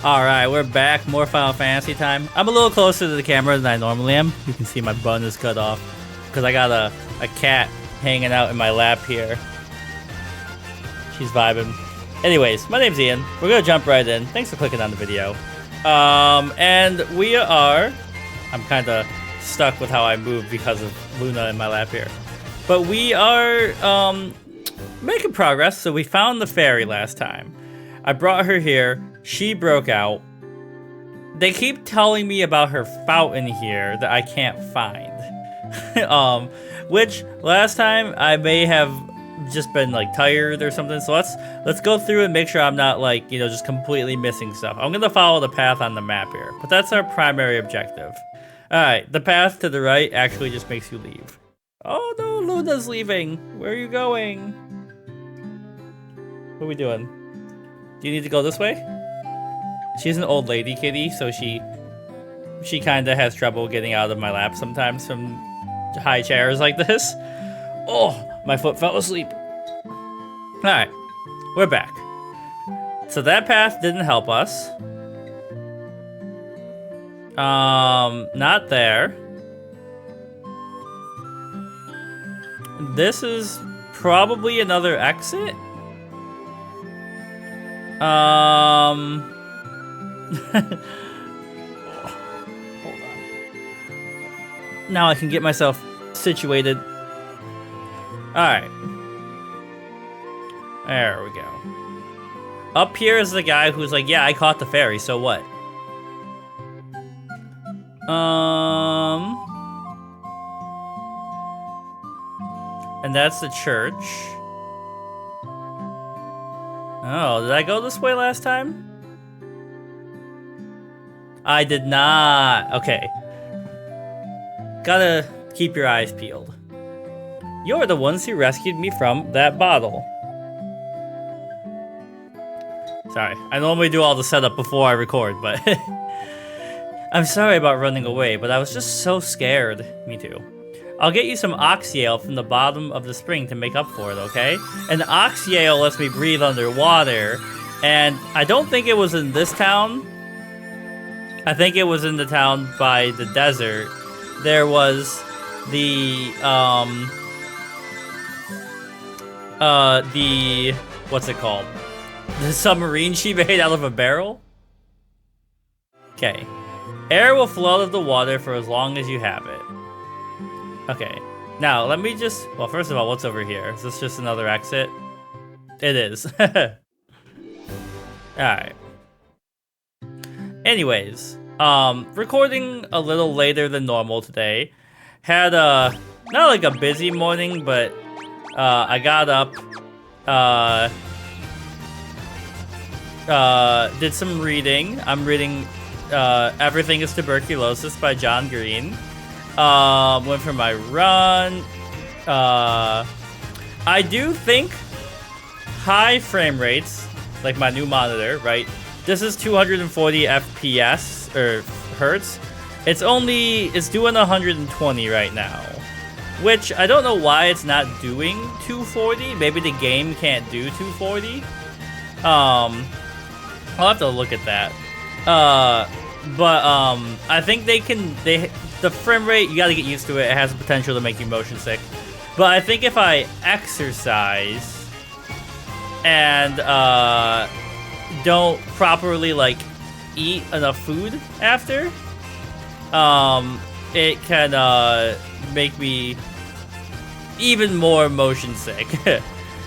Alright, we're back. More Final Fantasy time. I'm a little closer to the camera than I normally am. You can see my bun is cut off. Because I got a cat hanging out in my lap here. She's vibing. Anyways, my name's Ian. We're going to jump right in. Thanks for clicking on the video. And we are... I'm kind of stuck with how I move because of Luna in my lap here. But we are making progress. So we found the fairy last time. I brought her here. She broke out. They keep telling me about her fountain here that I can't find. Which last time I may have just been like tired or something. So let's go through and make sure I'm not like, just completely missing stuff. I'm gonna follow the path on the map here, but that's our primary objective. All right, the path to the right actually just makes you leave. Oh no, Luna's leaving. Where are you going? What are we doing? Do you need to go this way? She's an old lady kitty, so she kind of has trouble getting out of my lap sometimes from high chairs like this. Oh, my foot fell asleep. All right, we're back. So that path didn't help us. Not there. This is probably another exit. Hold on. Now I can get myself situated. Alright. There we go. Up here is the guy who's like, yeah, I caught the fairy, so what? And that's the church. Oh, did I go this way last time? I did not. Okay. Gotta keep your eyes peeled. You're the ones who rescued me from that bottle. Sorry, I normally do all the setup before I record, but... I'm sorry about running away, but I was just so scared. Me too. I'll get you some oxyale from the bottom of the spring to make up for it, okay? And oxyale lets me breathe underwater, and I don't think it was in this town. I think it was in the town by the desert. There was the what's it called? The submarine she made out of a barrel? Okay. Air will flow out of the water for as long as you have it. Okay. Now, let me just... Well, first of all, what's over here? Is this just another exit? It is. Alright. Anyways, recording a little later than normal today. Had a, not like a busy morning, but I got up, did some reading. I'm reading Everything is Tuberculosis by John Green. Went for my run. I do think high frame rates, like my new monitor, right? This is 240 FPS or hertz. It's doing 120 right now, which I don't know why it's not doing 240. Maybe the game can't do 240. I'll have to look at that. But I think the frame rate, you gotta get used to it. It has the potential to make you motion sick. But I think if I exercise and don't properly like eat enough food after, it can make me even more motion sick.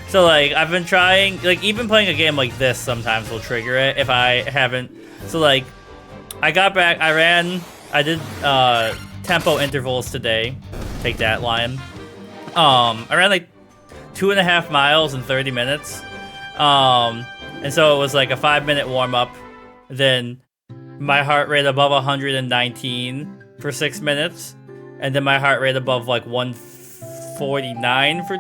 So like I've been trying, like even playing a game like this sometimes will trigger it if I haven't. So like I got back, I did tempo intervals today. Take that, lion. I ran like 2.5 miles in 30 minutes. And so it was like a 5-minute warm-up, then my heart rate above 119 for 6 minutes, and then my heart rate above like 149 for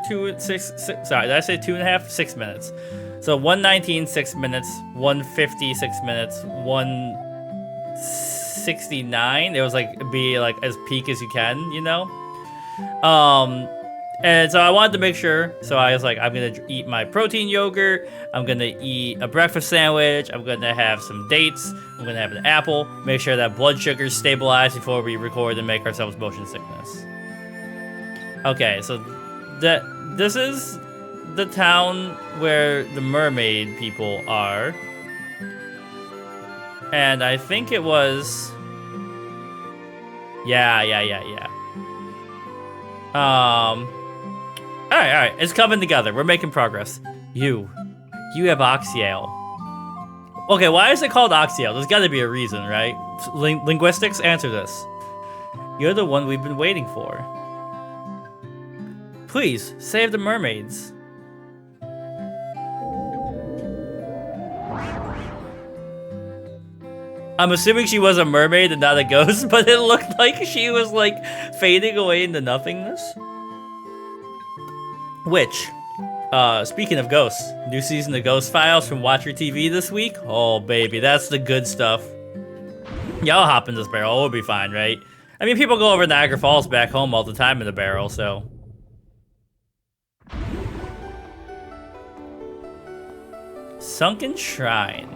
sorry, did I say 2.5? 6 minutes. So 119, 6 minutes, 150, 6 minutes, 169. It was like, be like as peak as you can, And so I wanted to make sure. So I was like, I'm gonna eat my protein yogurt. I'm gonna eat a breakfast sandwich. I'm gonna have some dates. I'm gonna have an apple. Make sure that blood sugar's stabilized before we record and make ourselves motion sickness. Okay, so this is the town where the mermaid people are. And I think it was... Yeah. Alright. It's coming together. We're making progress. You have Oxyale. Okay, why is it called Oxyale? There's gotta be a reason, right? Linguistics, answer this. You're the one we've been waiting for. Please, save the mermaids. I'm assuming she was a mermaid and not a ghost, but it looked like she was like fading away into nothingness. Which, speaking of ghosts, new season of Ghost Files from Watcher TV this week. Oh baby, that's the good stuff. Y'all hop in this barrel, we'll be fine, right? I mean, people go over Niagara Falls back home all the time in the barrel, so. Sunken Shrine.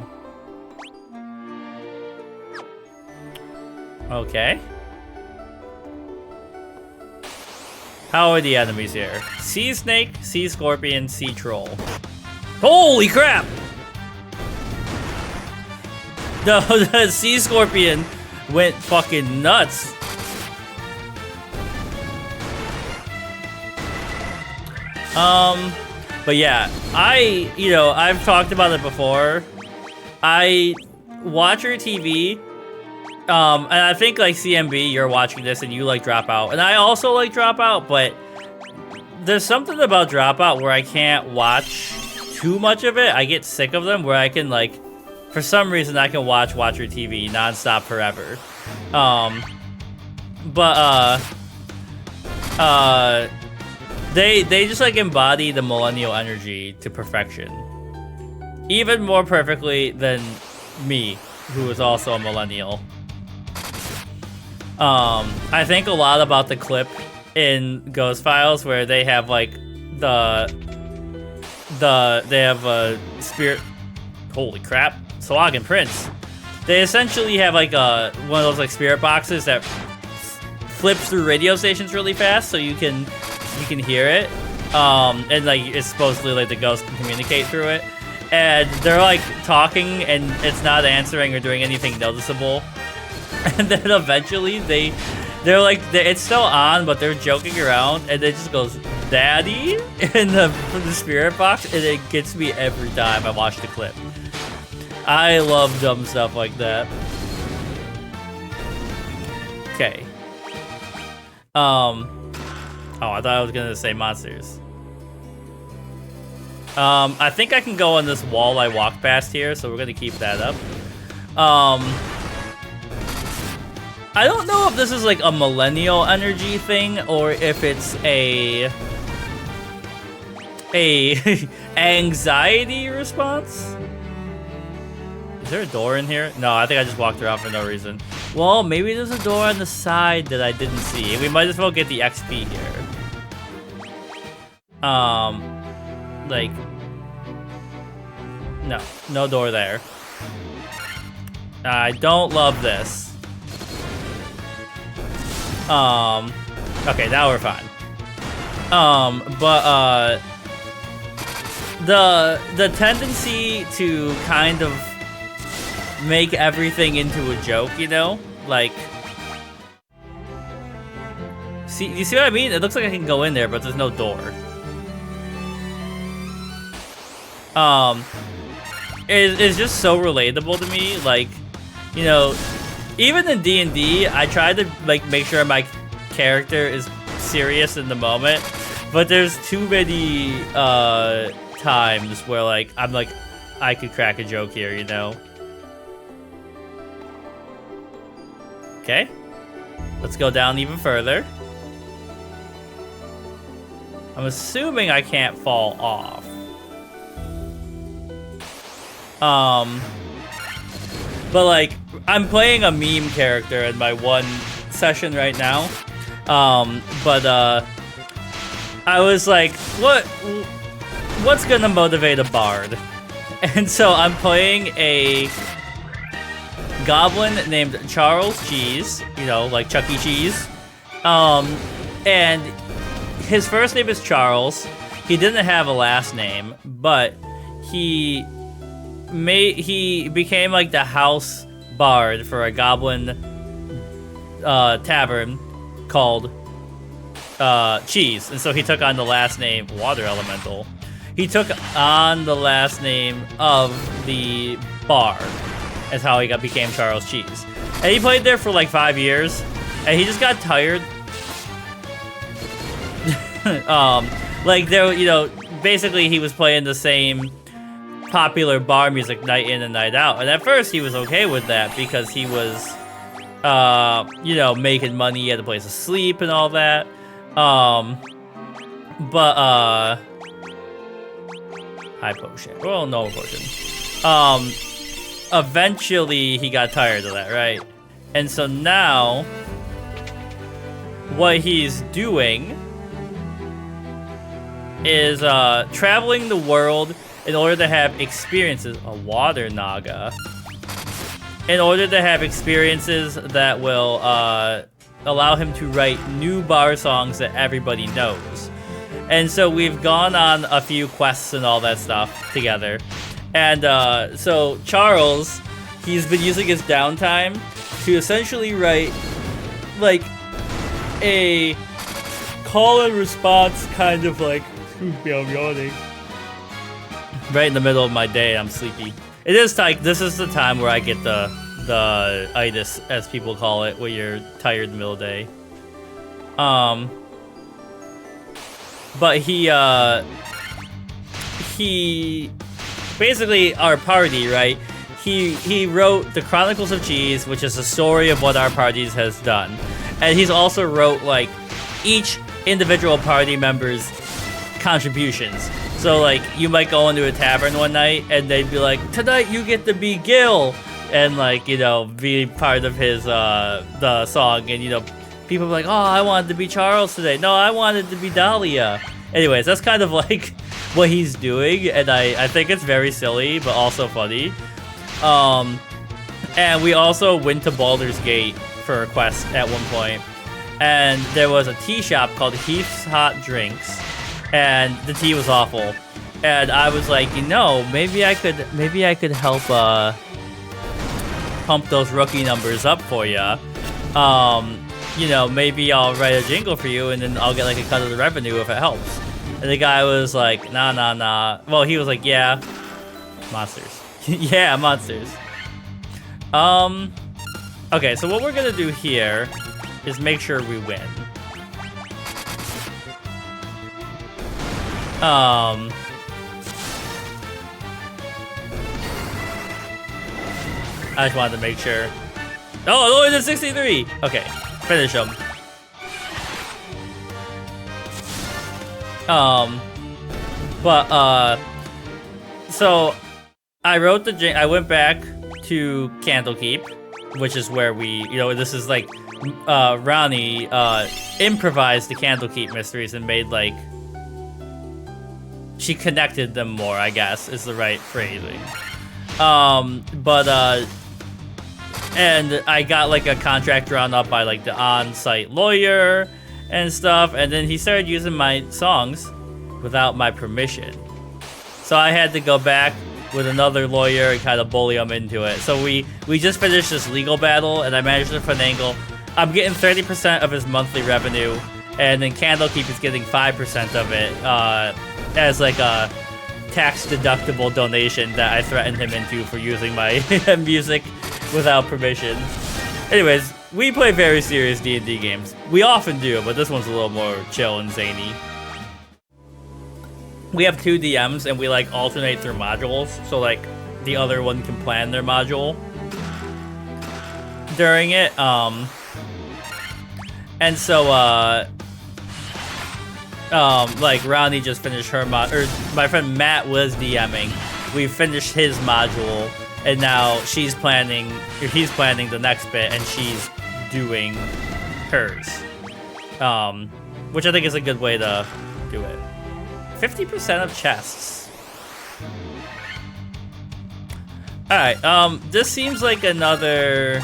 Okay. How are the enemies here? Sea snake, sea scorpion, sea troll. Holy crap! The sea scorpion went fucking nuts. But yeah, I've talked about it before. I watch your TV. And I think like CMB, you're watching this and you like Dropout, and I also like Dropout, but there's something about Dropout where I can't watch too much of it. I get sick of them. Where I can like, for some reason, I can watch Watcher TV nonstop forever. They just like embody the millennial energy to perfection, even more perfectly than me, who is also a millennial. I think a lot about the clip in Ghost Files where they have like they have a spirit. Holy crap, Swagan Prince. They essentially have like one of those like spirit boxes that flips through radio stations really fast, so you can hear it. And like it's supposedly like the ghost can communicate through it. And they're like talking and it's not answering or doing anything noticeable. And then eventually they're like, it's still on, but they're joking around, and it just goes, "Daddy," from the spirit box, and it gets me every time I watch the clip. I love dumb stuff like that. Okay. Oh, I thought I was gonna say monsters. I think I can go on this wall I walk past here, so we're gonna keep that up. I don't know if this is like a millennial energy thing or if it's a anxiety response. Is there a door in here? No, I think I just walked around for no reason. Well, maybe there's a door on the side that I didn't see. We might as well get the XP here. Like, no door there. I don't love this. Okay, now we're fine. The tendency to kind of make everything into a joke, you know? Like, you see what I mean? It looks like I can go in there, but there's no door. It's just so relatable to me, like, you know, even in D&D, I try to like make sure my character is serious in the moment, but there's too many times where like I'm like, I could crack a joke here, you know? Okay, let's go down even further. I'm assuming I can't fall off. But like, I'm playing a meme character in my one session right now. I was like, what's gonna motivate a bard? And so I'm playing a goblin named Charles Cheese, you know, like Chuck E. Cheese. And his first name is Charles. He didn't have a last name, but he became like the house bard for a goblin tavern called Cheese, and so he took on the last name Water Elemental. He took on the last name of the bard. That's how he became Charles Cheese. And he played there for like 5 years, and he just got tired. Like there, you know, basically he was playing the same popular bar music night in and night out. And at first he was okay with that because he was, you know, making money, he had a place to sleep and all that. High potion. Well, no potion. Eventually he got tired of that, right? And so now, what he's doing is traveling the world in order to have experiences. A water naga. In order to have experiences that will allow him to write new bar songs that everybody knows. And so we've gone on a few quests and all that stuff together. And so Charles, he's been using his downtime to essentially write like a call and response kind of like, excuse me, I'm yawning. Right in the middle of my day, I'm sleepy. It is like, this is the time where I get the itis, as people call it, where you're tired in the middle of the day. But he basically, our party, right? He wrote the Chronicles of Cheese, which is a story of what our parties has done. And he's also wrote, like, each individual party member's contributions. So, like, you might go into a tavern one night, and they'd be like, tonight you get to be Gil! And, like, you know, be part of his, the song. And, you know, people be like, oh, I wanted to be Charles today. No, I wanted to be Dahlia. Anyways, that's kind of, like, what he's doing. And I think it's very silly, but also funny. And we also went to Baldur's Gate for a quest at one point. And there was a tea shop called Heath's Hot Drinks. And the tea was awful. And I was like, you know, maybe I could help pump those rookie numbers up for you. You know, maybe I'll write a jingle for you and then I'll get like a cut of the revenue if it helps. And the guy was like, nah. Well, he was like, yeah, monsters. Yeah, monsters. Okay, so what we're gonna do here is make sure we win. I just wanted to make sure. Oh, it only did 63! Okay, finish him. So I wrote the I went back to Candlekeep, which is where we, you know, this is like, Ronnie, improvised the Candlekeep mysteries and made, like, she connected them more, I guess, is the right phrasing. And I got, like, a contract drawn up by, like, the on-site lawyer and stuff, and then he started using my songs without my permission. So I had to go back with another lawyer and kind of bully him into it. So we just finished this legal battle, and I managed to finagle. I'm getting 30% of his monthly revenue, and then Candlekeep is getting 5% of it, as, like, a tax-deductible donation that I threatened him into for using my music without permission. Anyways, we play very serious D&D games. We often do, but this one's a little more chill and zany. We have 2 DMs, and we, like, alternate through modules, so, like, the other one can plan their module during it. And so, like, Ronnie just finished her or my friend Matt was DMing. We finished his module, and now he's planning the next bit, and she's doing hers. Which I think is a good way to do it. 50% of chests. Alright, this seems like another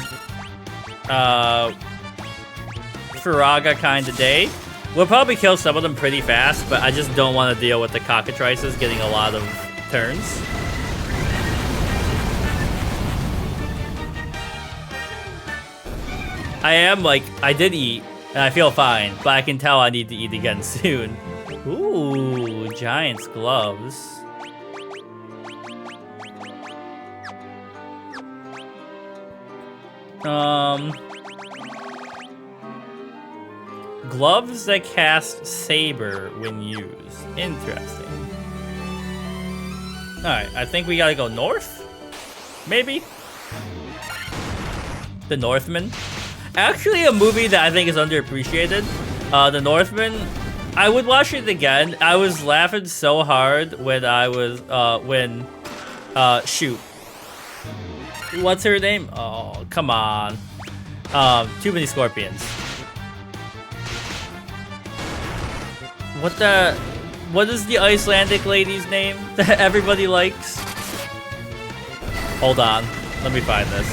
Firaga kind of day. We'll probably kill some of them pretty fast, but I just don't want to deal with the cockatrices getting a lot of turns. I did eat, and I feel fine, but I can tell I need to eat again soon. Ooh, Giant's gloves. Gloves that cast Saber when used. Interesting. Alright, I think we gotta go north? Maybe? The Northman. Actually, a movie that I think is underappreciated. The Northman. I would watch it again. I was laughing so hard when I was, shoot. What's her name? Oh, come on. Too many scorpions. What is the Icelandic lady's name that everybody likes? Hold on, let me find this.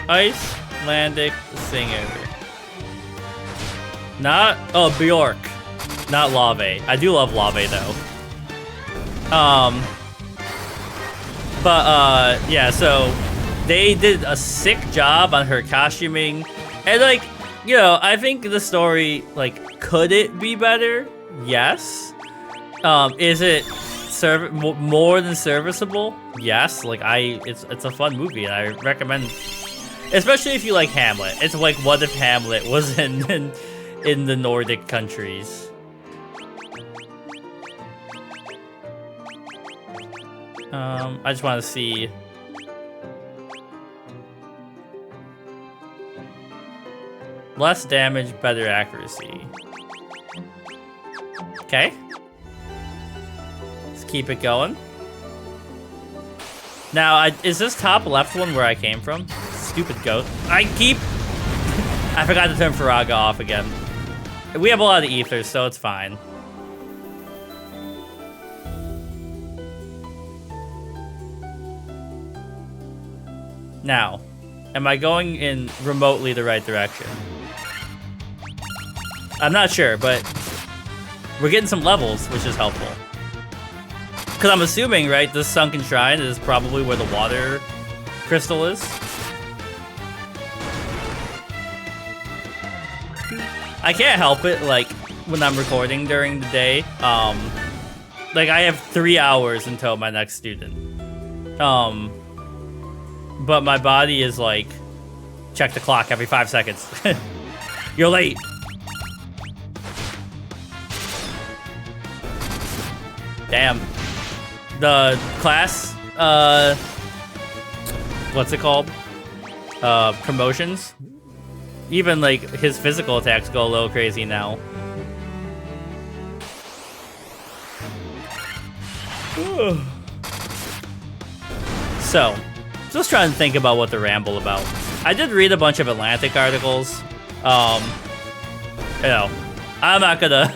Icelandic singer. Bjork. Not Lave. I do love Lave though. Yeah, so they did a sick job on her costuming. And like, you know, I think the story, like, could it be better? Yes. Is it more than serviceable? Yes. Like, it's a fun movie, and I recommend, especially if you like Hamlet. It's like, what if Hamlet was in the Nordic countries? I just want to see. Less damage, better accuracy. Okay. Let's keep it going. Now, is this top left one where I came from? Stupid goat. I forgot to turn Firaga off again. We have a lot of ethers, so it's fine. Now, am I going in remotely the right direction? I'm not sure, but we're getting some levels, which is helpful. Because I'm assuming, right, this Sunken Shrine is probably where the water crystal is. I can't help it, like, when I'm recording during the day. Like, I have 3 hours until my next student. But my body is like, check the clock every 5 seconds. You're late. Damn. The class, what's it called? Promotions. Even like his physical attacks go a little crazy now. So, just trying to think about what to ramble about. I did read a bunch of Atlantic articles. You know, I'm not gonna.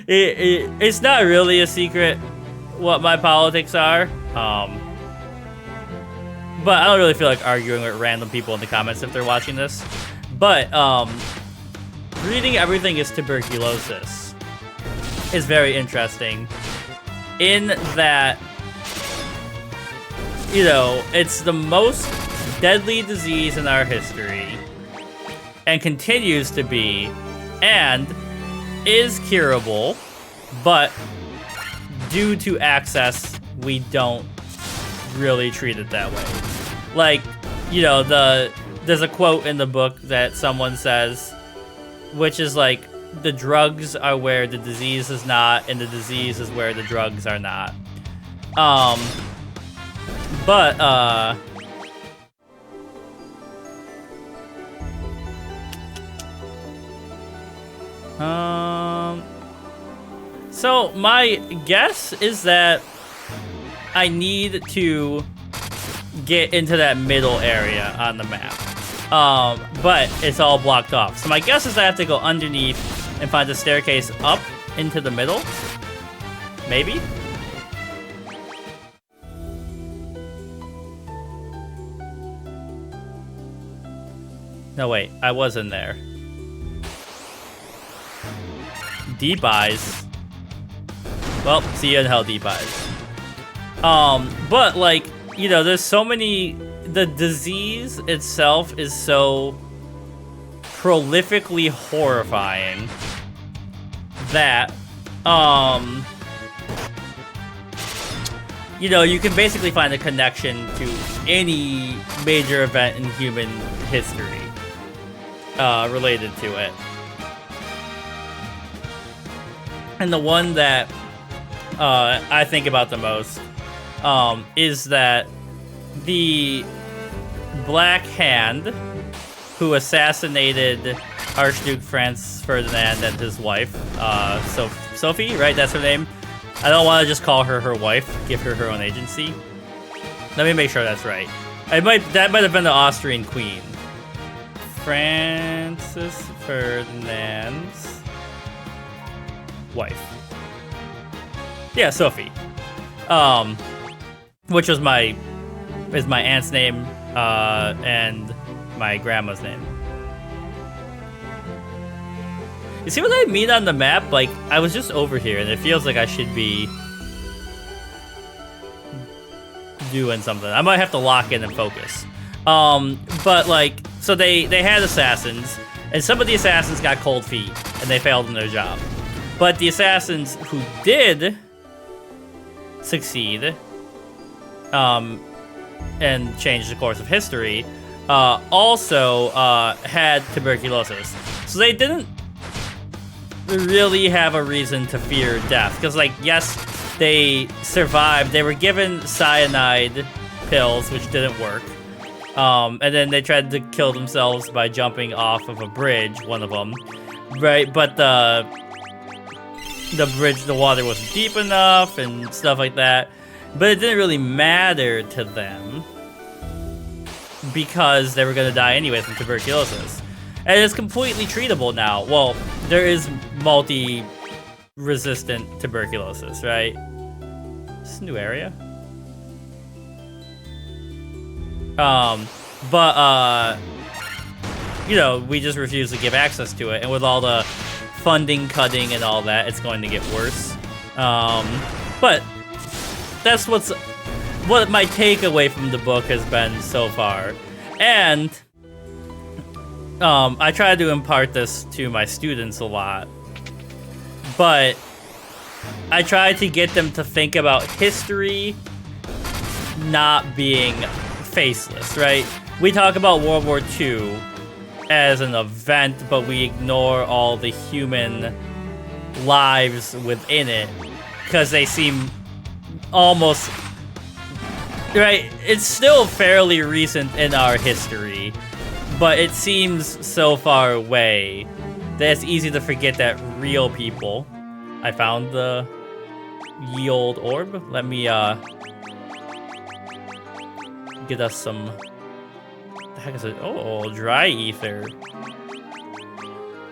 It's not really a secret what my politics are. But I don't really feel like arguing with random people in the comments if they're watching this. But reading everything is tuberculosis is very interesting. In that, you know, it's the most deadly disease in our history and continues to be, and is curable, but due to access, we don't really treat it that way. Like, you know, there's a quote in the book that someone says, which is like, the drugs are where the disease is not, and the disease is where the drugs are not. So my guess is that I need to get into that middle area on the map. But it's all blocked off. So my guess is I have to go underneath and find a staircase up into the middle. Maybe? No, wait. I was in there. Deep eyes. Well, see you in hell, deep eyes. But, like, you know, there's so many... The disease itself is so prolifically horrifying that, you know, you can basically find a connection to any major event in human history related to it. And the one that I think about the most is that the Black Hand who assassinated Archduke Franz Ferdinand and his wife, Sophie, right? That's her name. I don't want to just call her wife. Give her own agency. Let me make sure that's right. That might have been the Austrian queen. Francis Ferdinand's wife. Yeah, Sophie. Which was my aunt's name, and my grandma's name. You see what I mean on the map? Like, I was just over here, and it feels like I should be doing something. I might have to lock in and focus. But, like, so they had assassins, and some of the assassins got cold feet, and they failed in their job. But the assassins who did succeed, and change the course of history, also had tuberculosis. So they didn't really have a reason to fear death. Because, like, yes, they survived. They were given cyanide pills, which didn't work. And then they tried to kill themselves by jumping off of a bridge, one of them. Right, but the bridge, the water wasn't deep enough and stuff like that. But it didn't really matter to them because they were going to die anyway from tuberculosis. And it's completely treatable now. Well, there is multi-resistant tuberculosis, right? Is this a new area? You know, we just refuse to give access to it. And with all the funding cutting and all that, it's going to get worse. But that's what my takeaway from the book has been so far. And I try to impart this to my students a lot, but I try to get them to think about history not being faceless, right? We talk about World War II as an event, but we ignore all the human lives within it because they seem almost... Right, it's still fairly recent in our history, but it seems so far away that it's easy to forget that real people... I found the ye old orb. Let me get us some... What the heck is it? Oh, dry ether.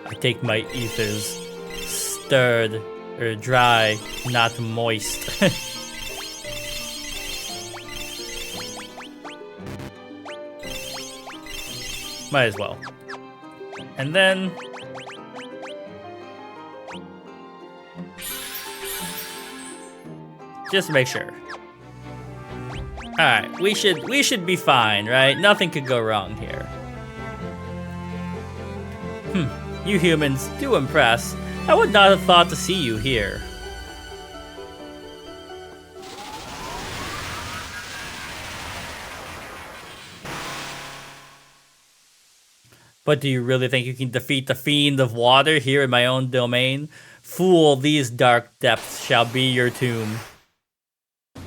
I take my ethers stirred or dry, not moist. Might as well. And then... just make sure. Alright, we should be fine, right? Nothing could go wrong here. You humans do impress. I would not have thought to see you here. But do you really think you can defeat the Fiend of Water here in my own domain? Fool, these dark depths shall be your tomb.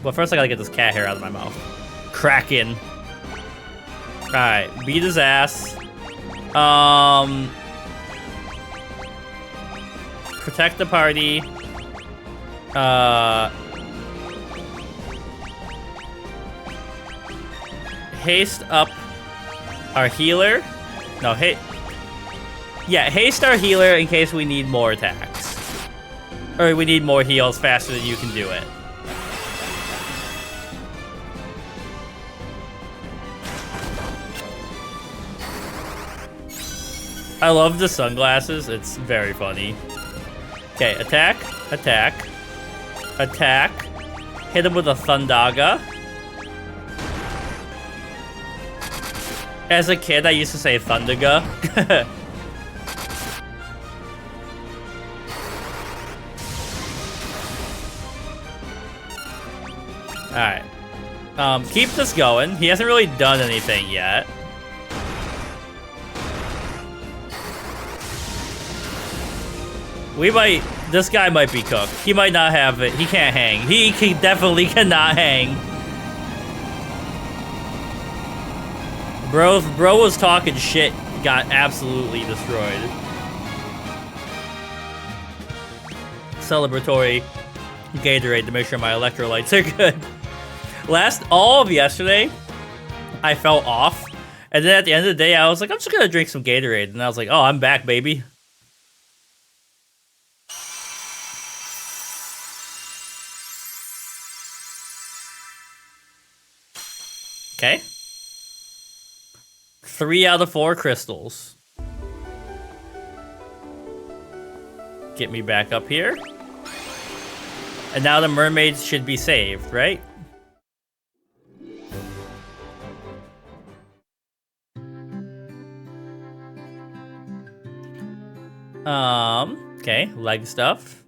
But first I gotta get this cat hair out of my mouth. Kraken. Alright, beat his ass. Protect the party. Haste up our healer. No, Yeah, haste our healer in case we need more attacks. Or we need more heals faster than you can do it. I love the sunglasses. It's very funny. Okay, attack, attack, attack. Hit him with a Thundaga. As a kid, I used to say Thundaga. Alright. Keep this going. He hasn't really done anything yet. This guy might be cooked. He might not have it. He can't hang. He definitely cannot hang. Bro was talking shit. Got absolutely destroyed. Celebratory Gatorade to make sure my electrolytes are good. All of yesterday, I fell off. And then at the end of the day, I was like, I'm just gonna drink some Gatorade. And I was like, oh, I'm back, baby. Okay. 3 out of 4 crystals. Get me back up here. And now the mermaids should be saved, right? Okay, leg stuff.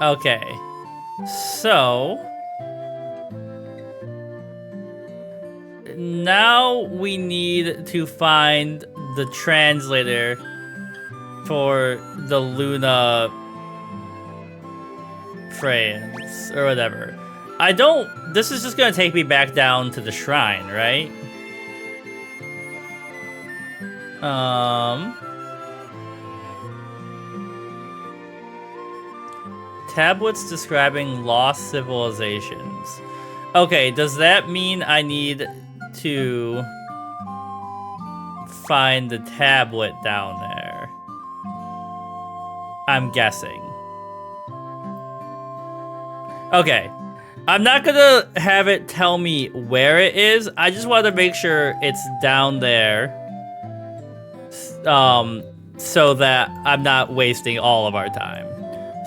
Okay. So now we need to find the translator for the Luna Friends or whatever. This is just gonna take me back down to the shrine, right? Tablets describing lost civilizations. Okay, does that mean I need to find the tablet down there? I'm guessing. Okay. I'm not gonna have it tell me where it is. I just want to make sure it's down there. So that I'm not wasting all of our time.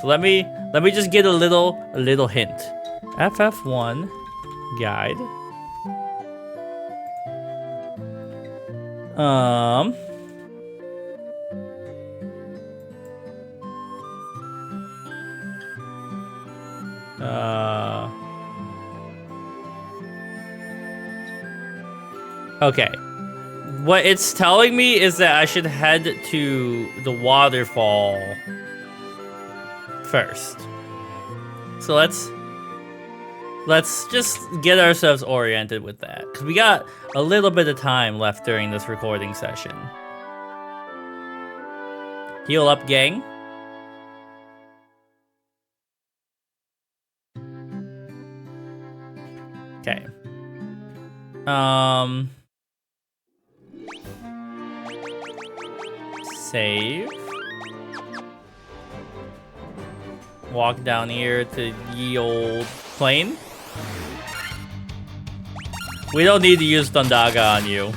So let me just get a little hint. FF1 guide. Okay. What it's telling me is that I should head to the waterfall first. So let's just get ourselves oriented with that, because we got a little bit of time left during this recording session. Heal up, gang. Okay. Save. Walk down here to ye old plane. We don't need to use Thundaga on you.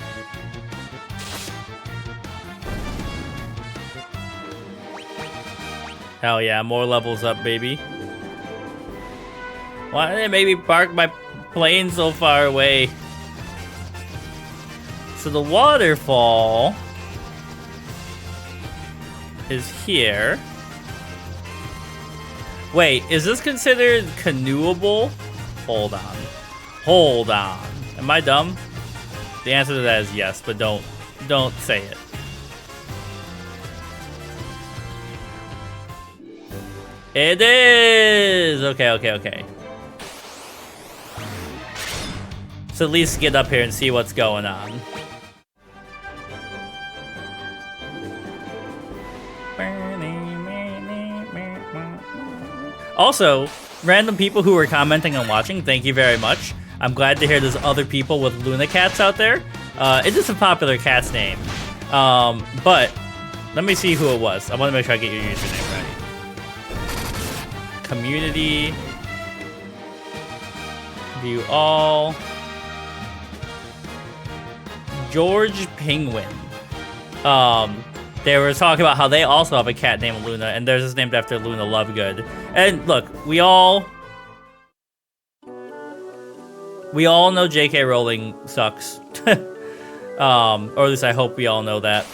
Hell yeah, more levels up, baby. Why did they maybe park my plane so far away? So the waterfall is here. Wait, is this considered canoeable? Hold on. Hold on. Am I dumb? The answer to that is yes, but don't say it. It is! Okay. So at least get up here and see what's going on. Also, random people who were commenting and watching, thank you very much. I'm glad to hear there's other people with Luna cats out there. It is a popular cat's name. But let me see who it was. I want to make sure I get your username right. Community. View all. George Penguin. They were talking about how they also have a cat named Luna, and theirs is named after Luna Lovegood. And look, we all know J.K. Rowling sucks. Or at least I hope we all know that.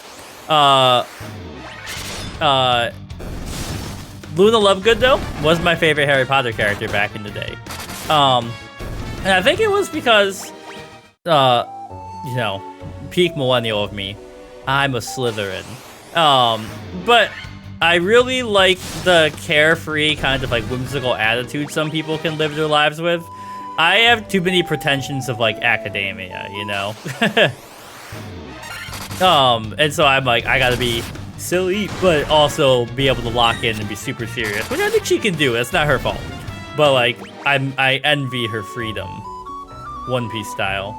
Luna Lovegood, though, was my favorite Harry Potter character back in the day. And I think it was because, you know, peak millennial of me. I'm a Slytherin. But I really like the carefree kind of like whimsical attitude some people can live their lives with. I have too many pretensions of like academia, you know? And so I'm like, I gotta be silly, but also be able to lock in and be super serious, which I think she can do. It's not her fault. But like, I envy her freedom. One Piece style.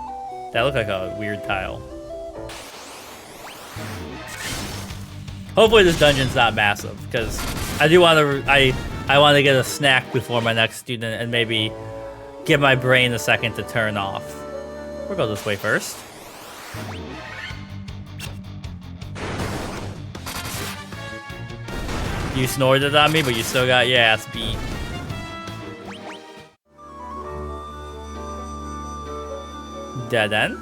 That looked like a weird tile. Hopefully this dungeon's not massive, because I do want to. I want to get a snack before my next student and maybe give my brain a second to turn off. We'll go this way first. You snorted on me, but you still got your ass beat. Dead end.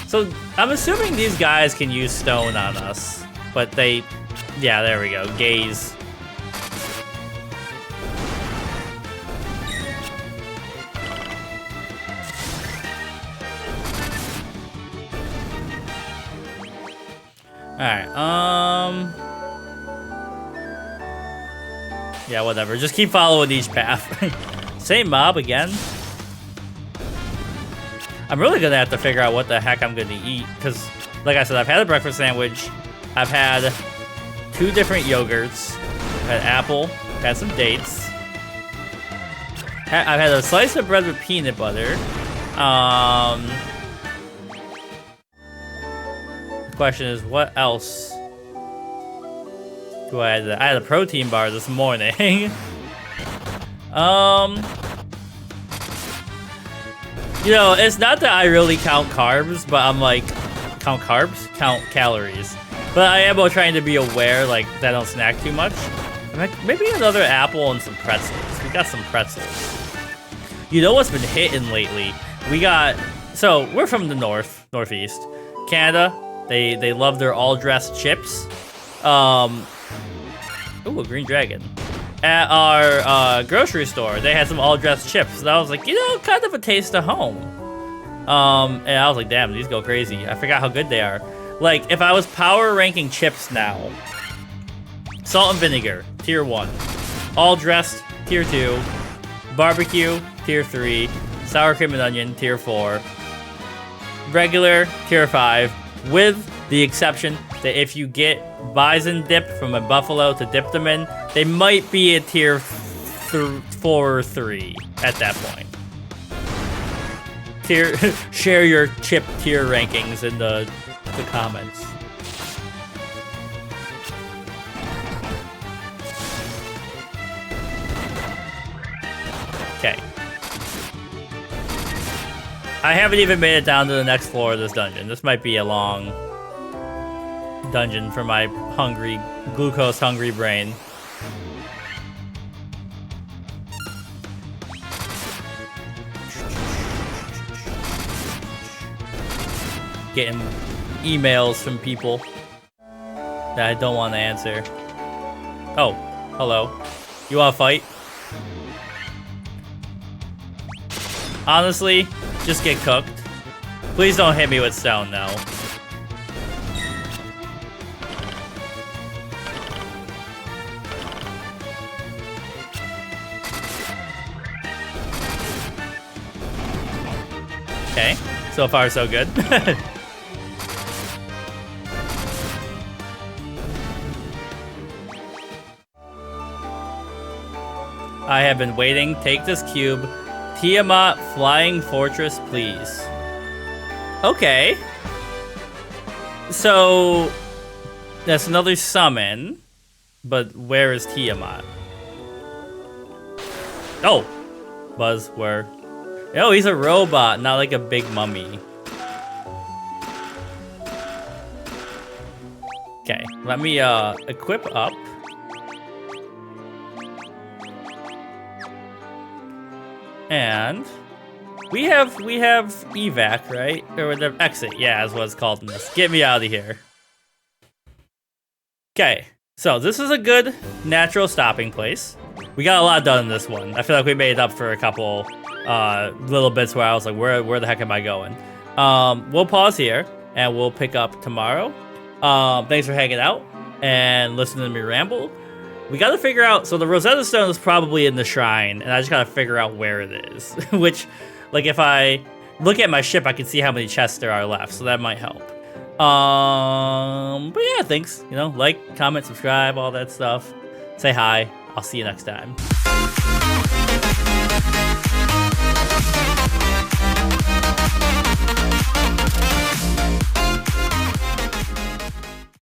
So, I'm assuming these guys can use stone on us, but they... Yeah, there we go. Gaze. Alright, yeah, whatever. Just keep following each path. Same mob again. I'm really gonna have to figure out what the heck I'm gonna eat, because, like I said, I've had a breakfast sandwich, I've had 2 different yogurts, I've had apple, I've had some dates, I've had a slice of bread with peanut butter. The question is, what else do I have? I had a protein bar this morning. You know, it's not that I really count carbs, but I'm like, count carbs? Count calories. But I am trying to be aware, like, that I don't snack too much. Maybe another apple and some pretzels. We got some pretzels. You know what's been hitting lately? We got, so we're from the northeast. Canada, they love their all-dressed chips. Ooh, a green dragon. At our grocery store, they had some all-dressed chips. And I was like, you know, kind of a taste of home. And I was like, damn, these go crazy. I forgot how good they are. Like, if I was power ranking chips now, salt and vinegar, tier 1. All-dressed, tier 2. Barbecue, tier 3. Sour cream and onion, tier 4. Regular, tier 5. With the exception that if you get bison dip from a buffalo to dip them in, they might be a tier 4 or 3 at that point. Share your chip tier rankings in the comments. Okay. I haven't even made it down to the next floor of this dungeon. This might be a long dungeon for my glucose-hungry brain. Getting emails from people that I don't want to answer. Oh, hello. You want to fight? Honestly, just get cooked. Please don't hit me with stone now. Okay, so far so good. I have been waiting. Take this cube. Tiamat, flying fortress, please. Okay. So, that's another summon. But where is Tiamat? Oh! Buzz, where? Oh, he's a robot, not like a big mummy. Okay, let me equip up. And we have evac, right? Or the exit, yeah, is what it's called in this. Get me out of here. Okay, so this is a good natural stopping place. We got a lot done in this one. I feel like we made up for a couple little bits where I was like, where the heck am I going? We'll pause here and we'll pick up tomorrow. Thanks for hanging out and listening to me ramble. We gotta figure out, so the Rosetta Stone is probably in the shrine, and I just gotta figure out where it is. Which, like, if I look at my ship, I can see how many chests there are left, so that might help. But yeah, thanks. You know, like, comment, subscribe, all that stuff. Say hi. I'll see you next time.